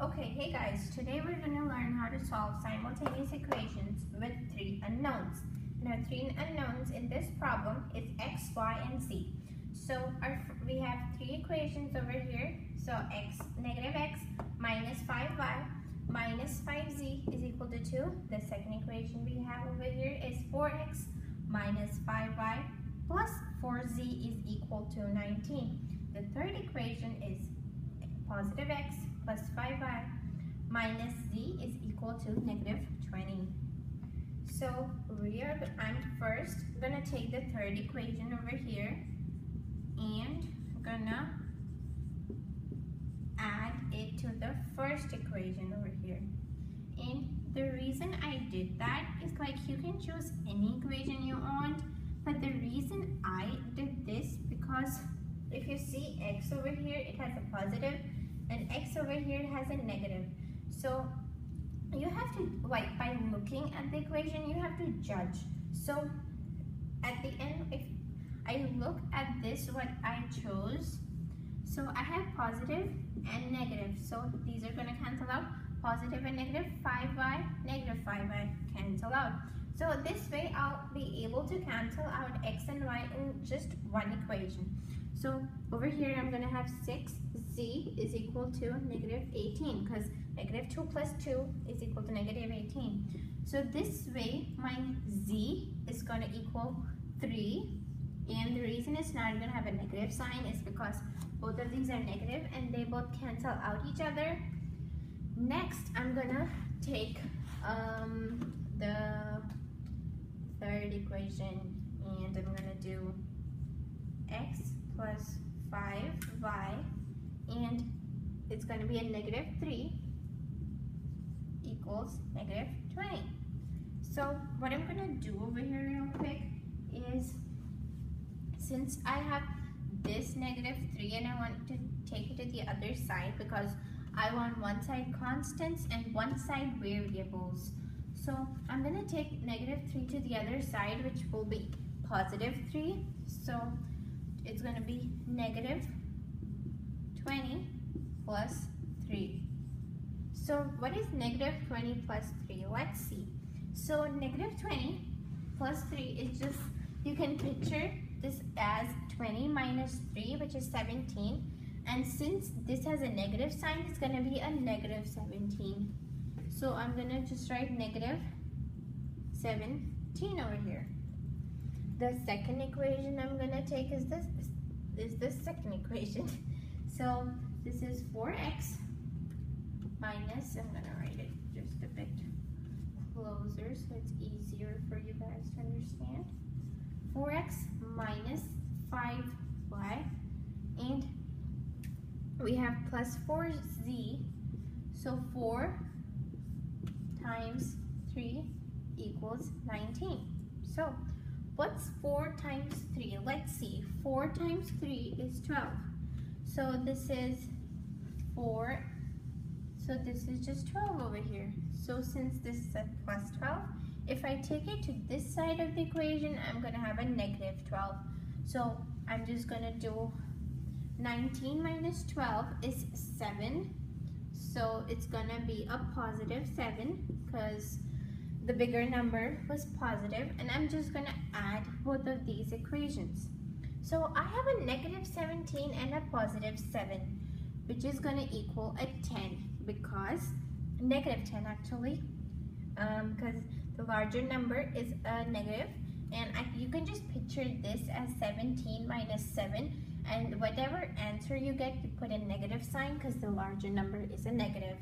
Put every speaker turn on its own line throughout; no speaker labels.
Okay, hey guys, today we're going to learn how to solve simultaneous equations with three unknowns. And our three unknowns in this problem is x, y, and z. So we have three equations over here. So negative x minus 5y minus 5z is equal to 2. The second equation we have over here is 4x minus 5y plus 4z is equal to 19. The third equation is positive x plus 5y minus z is equal to negative 20. So I'm first going to take the third equation over here and I'm going to add it to the first equation over here. And the reason I did that is like you can choose any equation you want, but the reason I did this because if you see x over here, it has a positive and x over here has a negative. So you have to, like, by looking at the equation, you have to judge. So at the end, if I look at this, what I chose, so I have positive and negative. So these are going to cancel out. Positive and negative, 5y, negative 5y cancel out. So this way I'll be able to cancel out x and y in just one equation. So over here I'm going to have 6z is equal to negative 18 because negative 2 plus 2 is equal to negative 18. So this way my z is going to equal 3, and the reason it's not going to have a negative sign is because both of these are negative and they both cancel out each other. Next I'm going to take the third equation and I'm going to do x plus 5y, and it's going to be a negative 3 equals negative 20. So what I'm going to do over here real quick is, since I have this negative 3 and I want to take it to the other side because I want one side constants and one side variables. So I'm going to take negative 3 to the other side, which will be positive 3. So it's going to be negative 20 plus 3. So what is negative 20 plus 3? Let's see. So negative 20 plus 3 is just, you can picture this as 20 minus 3, which is 17. And since this has a negative sign, it's going to be a negative 17. So I'm going to just write negative 17 over here. The second equation I'm going to take is this second equation. So this is 4x minus, I'm going to write it just a bit closer so it's easier for you guys to understand. 4x minus 5y, and we have plus 4z, so 4 times 3 equals 19. So what's 4 times 3? Let's see. 4 times 3 is 12. So this is 4. So this is just 12 over here. So since this is a plus 12, if I take it to this side of the equation, I'm going to have a negative 12. So I'm just going to do 19 minus 12 is 7. So it's going to be a positive 7 because the bigger number was positive, and I'm just going to add both of these equations. So I have a negative 17 and a positive 7, which is going to equal a 10 because negative 10 actually, because the larger number is a negative, and you can just picture this as 17 minus 7, and whatever answer you get, you put a negative sign because the larger number is a negative.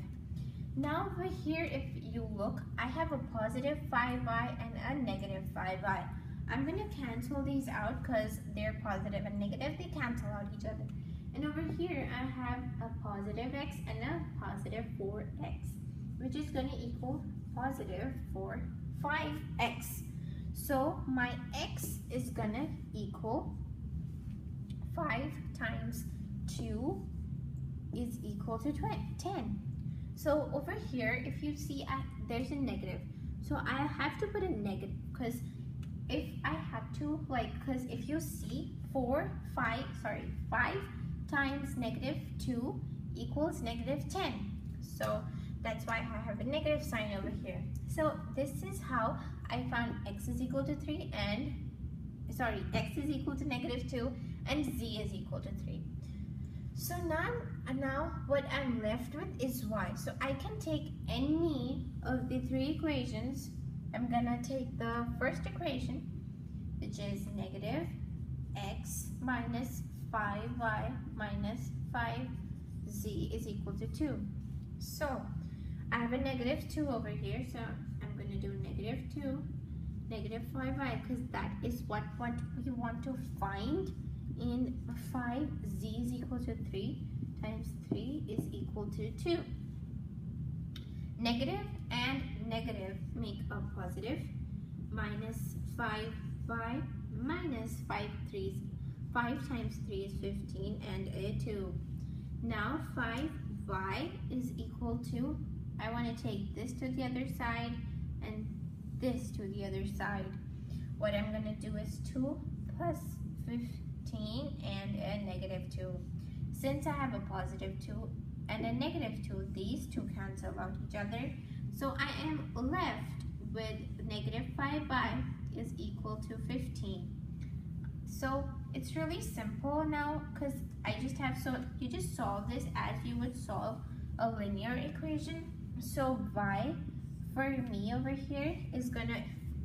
Now over here, if you look, I have a positive 5y and a negative 5y. I'm going to cancel these out because they're positive and negative. They cancel out each other. And over here, I have a positive x and a positive 4x, which is going to equal positive 5x. So my x is going to equal 5 times 2 is equal to 10. So over here, if you see there's a negative, so I have to put a negative because if I have to, because if you see 5 times negative 2 equals negative 10. So that's why I have a negative sign over here. So this is how I found x is equal to 3 and, sorry, x is equal to -2 and z is equal to 3. So now what I'm left with is y. So I can take any of the 3 equations. I'm gonna take the first equation, which is negative x minus 5y minus 5z is equal to 2. So I have a -2 over here, so I'm going to do -2, -5y, because that is what we want to find in 5z is equal to 3 times 3 is equal to 2. Negative and negative make a positive, minus 5y minus 5 times 3 is 15 and a 2. Now 5y is equal to, I want to take this to the other side and this to the other side. What I'm going to do is 2 plus 15 and a -2. Since I have a +2 and a -2, these two cancel out each other. So I am left with -5y is equal to 15. So it's really simple now, because you just solve this as you would solve a linear equation. So y for me over here is gonna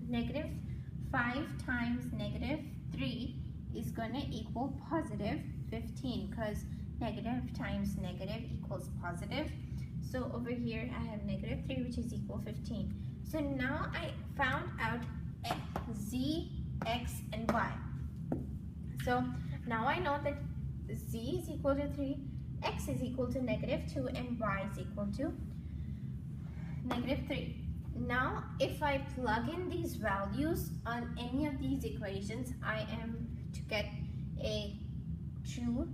-5 times -3 is gonna equal +15, because negative times negative equals positive. So over here I have -3, which is equal 15. So now I found out z, x, and y. So now I know that z is equal to 3, x is equal to -2, and y is equal to -3. Now if I plug in these values on any of these equations, I am to get a true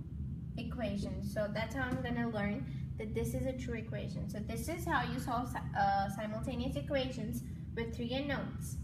equation. So that's how I'm going to learn that this is a true equation. So this is how you solve simultaneous equations with 3 unknowns.